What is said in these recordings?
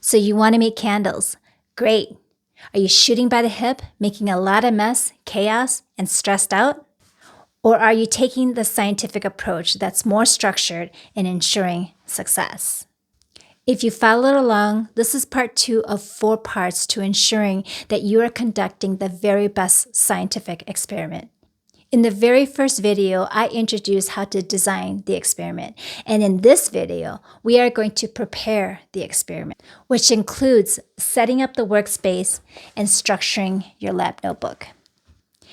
So you want to make candles. Great. Are you shooting by the hip, making a lot of mess, chaos, and stressed out? Or are you taking the scientific approach that's more structured and ensuring success? If you followed along, this is part 2 of 4 parts to ensuring that you are conducting the very best scientific experiment. In the very first video, I introduced how to design the experiment. And in this video, we are going to prepare the experiment, which includes setting up the workspace and structuring your lab notebook.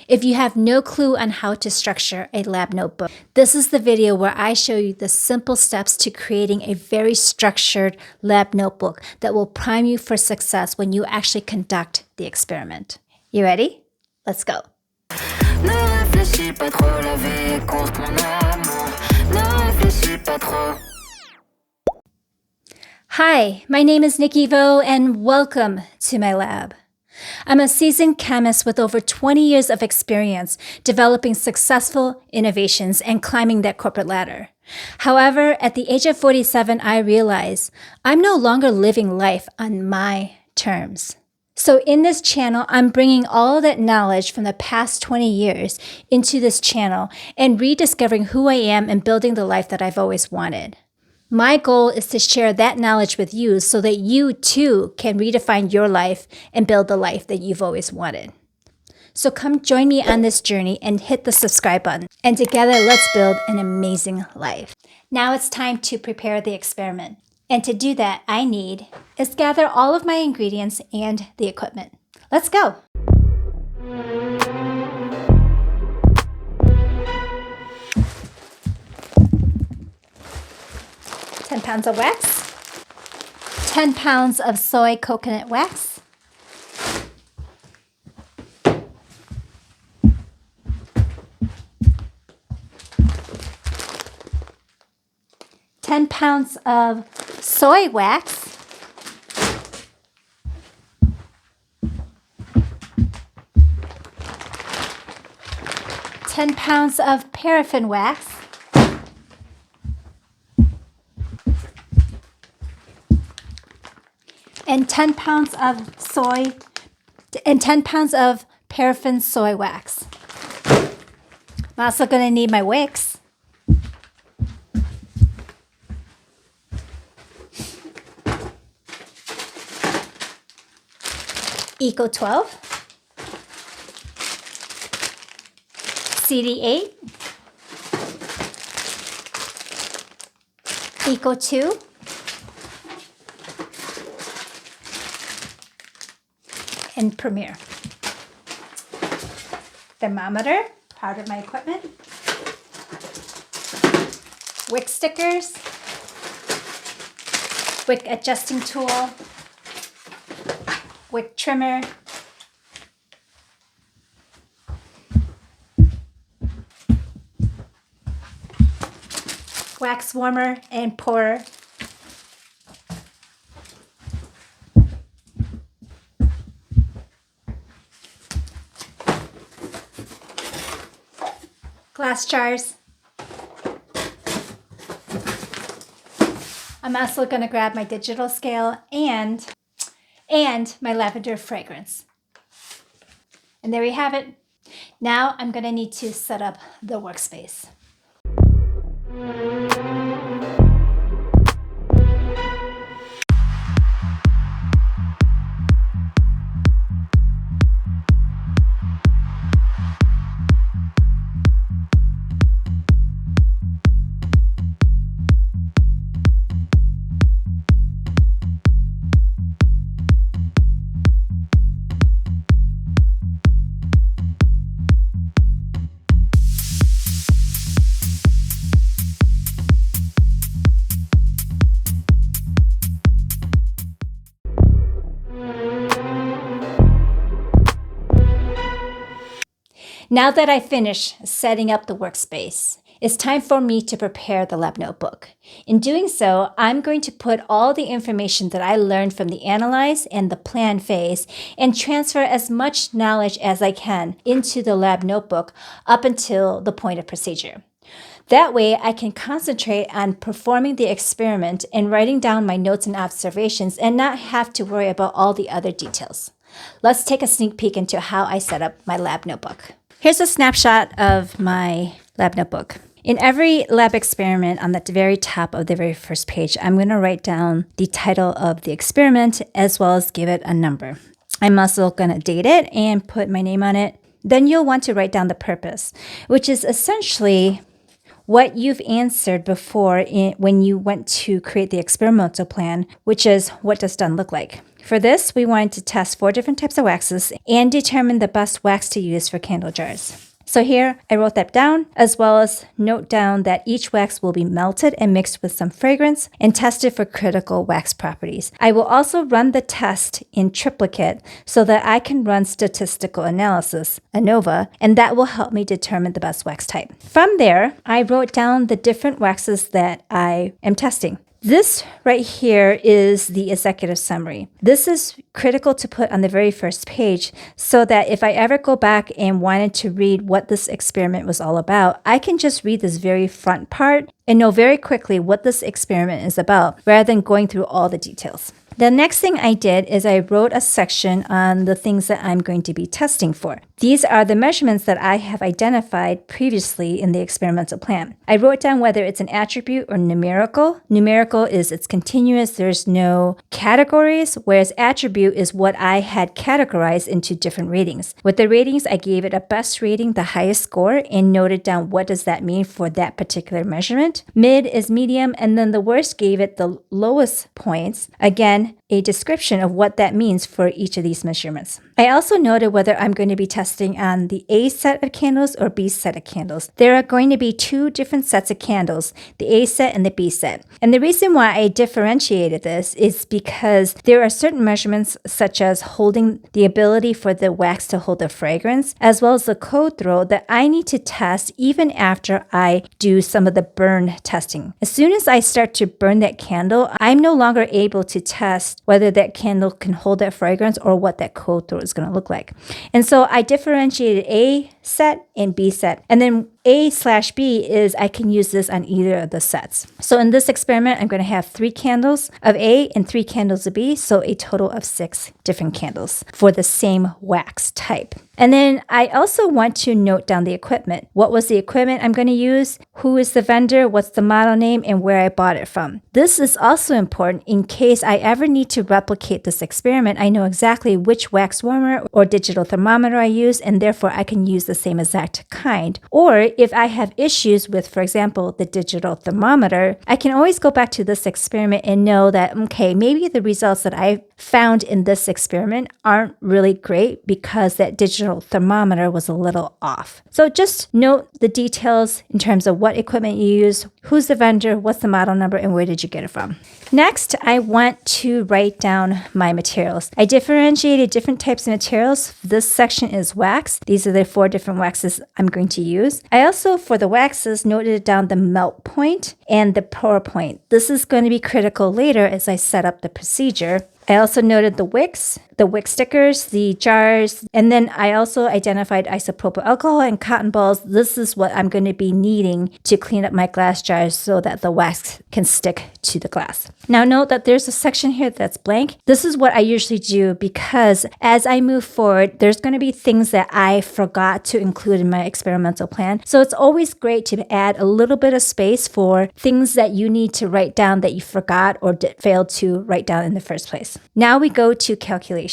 If you have no clue on how to structure a lab notebook, this is the video where I show you the simple steps to creating a very structured lab notebook that will prime you for success when you actually conduct the experiment. You ready? Let's go. Ne réfléchis pas trop, la vie est courte, mon amour. Ne réfléchis pas trop. Hi, my name is Nikki Vo, and welcome to my lab. I'm a seasoned chemist with over 20 years of experience developing successful innovations and climbing that corporate ladder. However, at the age of 47, I realized I'm no longer living life on my terms. So in this channel, I'm bringing all that knowledge from the past 20 years into this channel and rediscovering who I am and building the life that I've always wanted. My goal is to share that knowledge with you so that you too can redefine your life and build the life that you've always wanted. So come join me on this journey and hit the subscribe button. And together, let's build an amazing life. Now it's time to prepare the experiment. And to do that, I need is gather all of my ingredients and the equipment. Let's go. $10 pounds of wax, 10 pounds of soy coconut wax, £10 of soy wax, £10 of paraffin wax, and 10 pounds of soy, and 10 pounds of paraffin soy wax. I'm also going to need my wicks. Eco 12, CD8, Eco 2, and Premier. Thermometer, part of my equipment. Wick stickers, wick adjusting tool, wick trimmer, wax warmer and pourer, glass jars. I'm also going to grab my digital scale and my lavender fragrance. And there we have it. Now I'm going to need to set up the workspace. Now that I finished setting up the workspace, it's time for me to prepare the lab notebook. In doing so, I'm going to put all the information that I learned from the analyze and the plan phase and transfer as much knowledge as I can into the lab notebook up until the point of procedure. That way, I can concentrate on performing the experiment and writing down my notes and observations and not have to worry about all the other details. Let's take a sneak peek into how I set up my lab notebook. Here's a snapshot of my lab notebook. In every lab experiment, on the very top of the very first page, I'm going to write down the title of the experiment as well as give it a number. I'm also going to date it and put my name on it. Then you'll want to write down the purpose, which is essentially what you've answered before when you went to create the experimental plan, which is what does done look like. For this, we wanted to test 4 different types of waxes and determine the best wax to use for candle jars. So here, I wrote that down, as well as note down that each wax will be melted and mixed with some fragrance and tested for critical wax properties. I will also run the test in triplicate so that I can run statistical analysis, ANOVA, and that will help me determine the best wax type. From there, I wrote down the different waxes that I am testing. This right here is the executive summary. This is critical to put on the very first page so that if I ever go back and wanted to read what this experiment was all about, I can just read this very front part and know very quickly what this experiment is about rather than going through all the details. The next thing I did is I wrote a section on the things that I'm going to be testing for. These are the measurements that I have identified previously in the experimental plan. I wrote down whether it's an attribute or numerical. Numerical is it's continuous, there's no categories, whereas attribute is what I had categorized into different ratings. With the ratings, I gave it a best rating, the highest score, and noted down what does that mean for that particular measurement. Mid is medium, and then the worst gave it the lowest points. Again, a description of what that means for each of these measurements. I also noted whether I'm going to be testing on the A set of candles or B set of candles. There are going to be 2 different sets of candles, the A set and the B set. And the reason why I differentiated this is because there are certain measurements such as holding the ability for the wax to hold the fragrance, as well as the cold throw that I need to test even after I do some of the burn testing. As soon as I start to burn that candle, I'm no longer able to test whether that candle can hold that fragrance or what that cold throw is going to look like. And so I differentiated A set and B set. And then A/B is I can use this on either of the sets. So in this experiment, I'm going to have 3 candles of A and 3 candles of B, so a total of 6 different candles for the same wax type. And then I also want to note down the equipment. What was the equipment I'm going to use? Who is the vendor? What's the model name? And where I bought it from. This is also important in case I ever need to replicate this experiment. I know exactly which wax warmer or digital thermometer I use, and therefore I can use the same exact kind. Or if I have issues with, for example, the digital thermometer, I can always go back to this experiment and know that, okay, maybe the results that I found in this experiment aren't really great because that digital thermometer was a little off. So just note the details in terms of what equipment you use, who's the vendor, what's the model number, and where did you get it from. Next, I want to write down my materials. I differentiated different types of materials. This section is wax. These are the 4 different waxes I'm going to use. I also, for the waxes, noted down the melt point and the pour point. This is going to be critical later as I set up the procedure. I also noted the wicks stickers, the jars, and then I also identified isopropyl alcohol and cotton balls. This is what I'm going to be needing to clean up my glass jars so that the wax can stick to the glass. Now note that there's a section here that's blank. This is what I usually do because as I move forward, there's going to be things that I forgot to include in my experimental plan. So it's always great to add a little bit of space for things that you need to write down that you forgot or failed to write down in the first place. Now we go to calculations.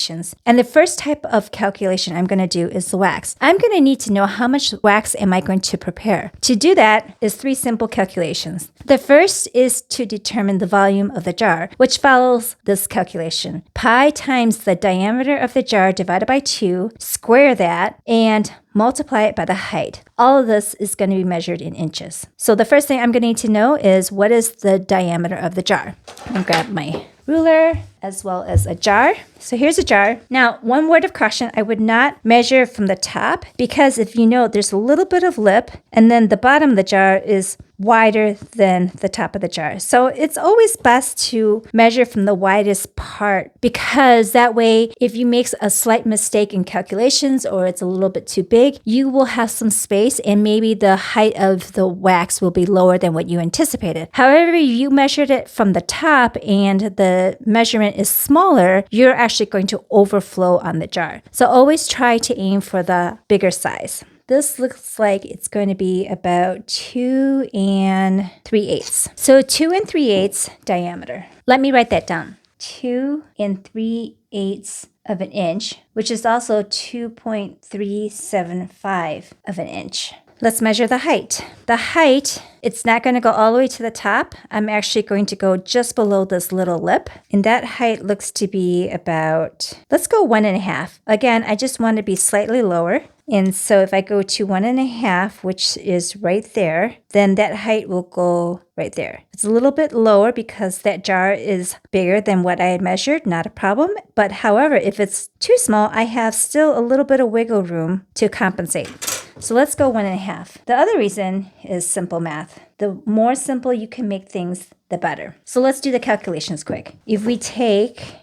And the first type of calculation I'm going to do is the wax. I'm going to need to know how much wax am I going to prepare. To do that is 3 simple calculations. The first is to determine the volume of the jar, which follows this calculation. Pi times the diameter of the jar divided by 2, square that, and multiply it by the height. All of this is going to be measured in inches. So the first thing I'm going to need to know is what is the diameter of the jar. I'm going to grab my ruler as well as a jar. So here's a jar. Now, one word of caution, I would not measure from the top because if you know, there's a little bit of lip and then the bottom of the jar is wider than the top of the jar. So it's always best to measure from the widest part, because that way, if you make a slight mistake in calculations or it's a little bit too big, you will have some space and maybe the height of the wax will be lower than what you anticipated. However, if you measured it from the top and the measurement is smaller, you're actually going to overflow on the jar. So always try to aim for the bigger size. This looks like it's going to be about 2 3/8. So 2 3/8 diameter. Let me write that down. 2 3/8 of an inch, which is also 2.375 of an inch. Let's measure the height. The height, it's not going to go all the way to the top. I'm actually going to go just below this little lip. And that height looks to be about, let's go 1.5. Again, I just want to be slightly lower. And so if I go to 1.5, which is right there, then that height will go right there. It's a little bit lower because that jar is bigger than what I had measured, not a problem. But however, if it's too small, I have still a little bit of wiggle room to compensate. So let's go 1.5. The other reason is simple math. The more simple you can make things, the better. So let's do the calculations quick. If we take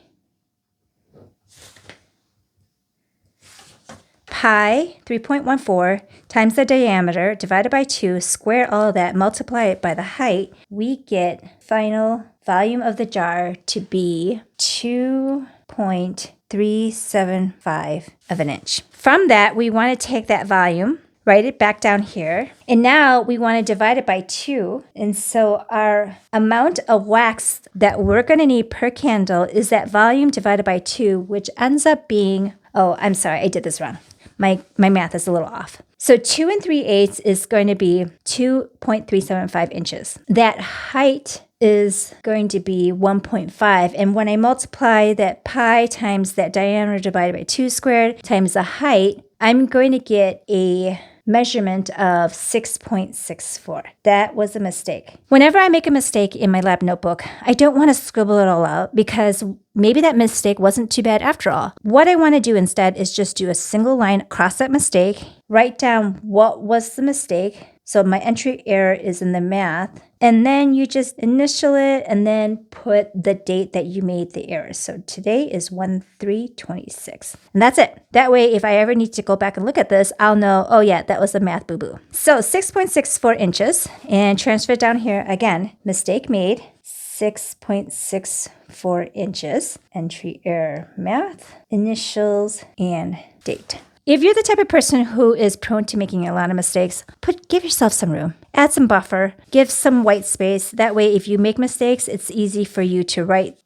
pi 3.14 times the diameter divided by 2, square all of that, multiply it by the height, we get final volume of the jar to be 2.375 of an inch. From that, we want to take that volume, write it back down here, and now we want to divide it by 2. And so our amount of wax that we're going to need per candle is that volume divided by 2, which ends up being, oh, I'm sorry, I did this wrong. My math is a little off. So 2 3/8 is going to be 2.375 inches. That height is going to be 1.5. And when I multiply that pi times that diameter divided by 2 squared times the height, I'm going to get a measurement of 6.64. That was a mistake. Whenever I make a mistake in my lab notebook, I don't want to scribble it all out because maybe that mistake wasn't too bad after all. What I want to do instead is just do a single line across that mistake, write down what was the mistake. So my entry error is in the math, and then you just initial it and then put the date that you made the error. So today is 1/3/26. And that's it. That way, if I ever need to go back and look at this, I'll know, oh yeah, that was a math boo-boo. So 6.64 inches, and transfer it down here again. Mistake made, 6.64 inches. Entry error, math, initials, and date. If you're the type of person who is prone to making a lot of mistakes, give yourself some room. Add some buffer, give some white space. That way, if you make mistakes, it's easy for you to write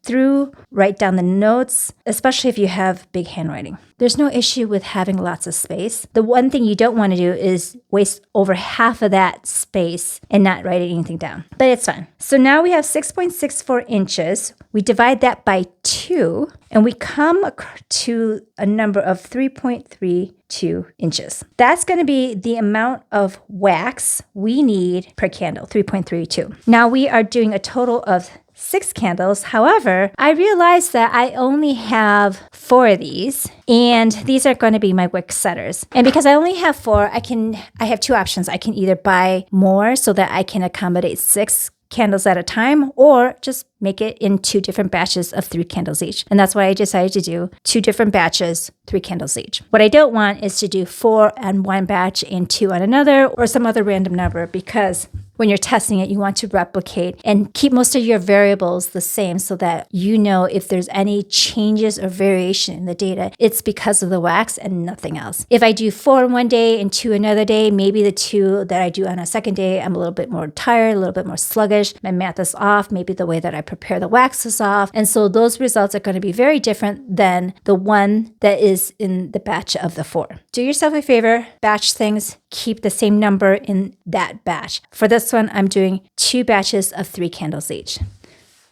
down the notes, especially if you have big handwriting. There's no issue with having lots of space. The one thing you don't want to do is waste over half of that space and not write anything down. But it's fine. So now we have 6.64 inches. We divide that by 2, and we come to a number of 3.32 inches. That's going to be the amount of wax we need per candle, 3.32. Now we are doing a total of 6 candles. However, I realized that I only have 4 of these, and these are going to be my wick setters. And because I only have 4, I have 2 options. I can either buy more so that I can accommodate 6 candles at a time, or just make it in 2 different batches of 3 candles each. And that's what I decided to do, 2 different batches, 3 candles each. What I don't want is to do 4 on one batch and 2 on another, or some other random number, because when you're testing it, you want to replicate and keep most of your variables the same so that you know if there's any changes or variation in the data, it's because of the wax and nothing else. If I do 4 one day and 2 another day, maybe the 2 that I do on a second day, I'm a little bit more tired, a little bit more sluggish, my math is off, maybe the way that I prepare the wax is off. And so those results are going to be very different than the one that is in the batch of the 4. Do yourself a favor, batch things, keep the same number in that batch. For this one, I'm doing 2 batches of 3 candles each.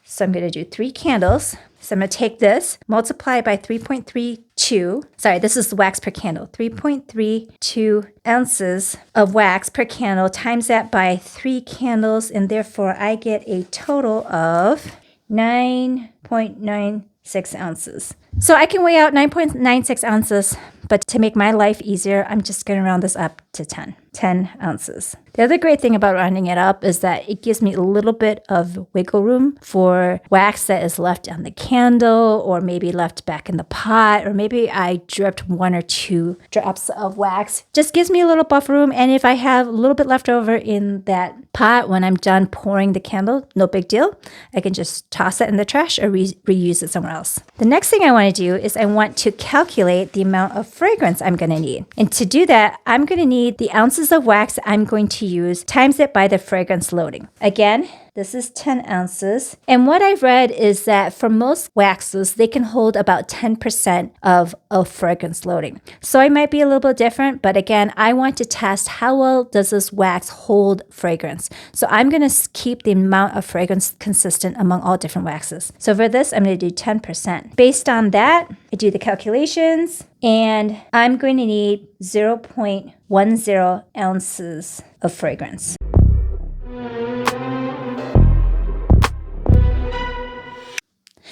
So I'm going to do 3 candles. So I'm going to take this, multiply by 3.32. Sorry, this is the wax per candle. 3.32 ounces of wax per candle, times that by 3 candles, and therefore I get a total of 9.96 ounces. So I can weigh out 9.96 ounces but to make my life easier, I'm just going to round this up to 10 ounces. The other great thing about rounding it up is that it gives me a little bit of wiggle room for wax that is left on the candle, or maybe left back in the pot, or maybe I dripped 1 or 2 drops of wax. Just gives me a little buffer room, and if I have a little bit left over in that pot when I'm done pouring the candle, no big deal. I can just toss it in the trash or reuse it somewhere else. The next thing I want to do is I want to calculate the amount of fragrance I'm going to need. And to do that, I'm going to need the ounces of wax I'm going to use times it by the fragrance loading. Again, this is 10 ounces. And what I've read is that for most waxes, they can hold about 10% of a fragrance loading. So I might be a little bit different, but again, I want to test how well does this wax hold fragrance. So I'm going to keep the amount of fragrance consistent among all different waxes. So for this, I'm going to do 10%. Based on that, I do the calculations, and I'm going to need 0.10 ounces of fragrance.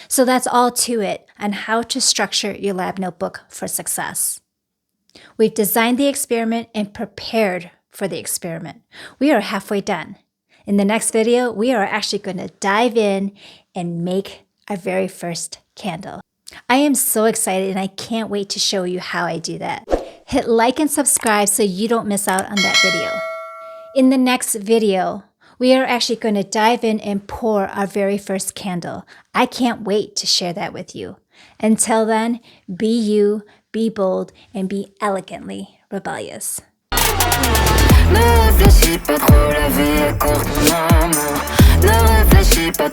So that's all to it on how to structure your lab notebook for success. We've designed the experiment and prepared for the experiment. We are halfway done. In the next video, we are actually going to dive in and make our very first candle. I am so excited and I can't wait to show you how I do that. Hit like and subscribe so you don't miss out on that video. In the next video, we are actually going to dive in and pour our very first candle. I can't wait to share that with you. Until then, be you, be bold, and be elegantly rebellious. Ne réfléchis pas trop, la vie est courte, mon amour. Ne réfléchis pas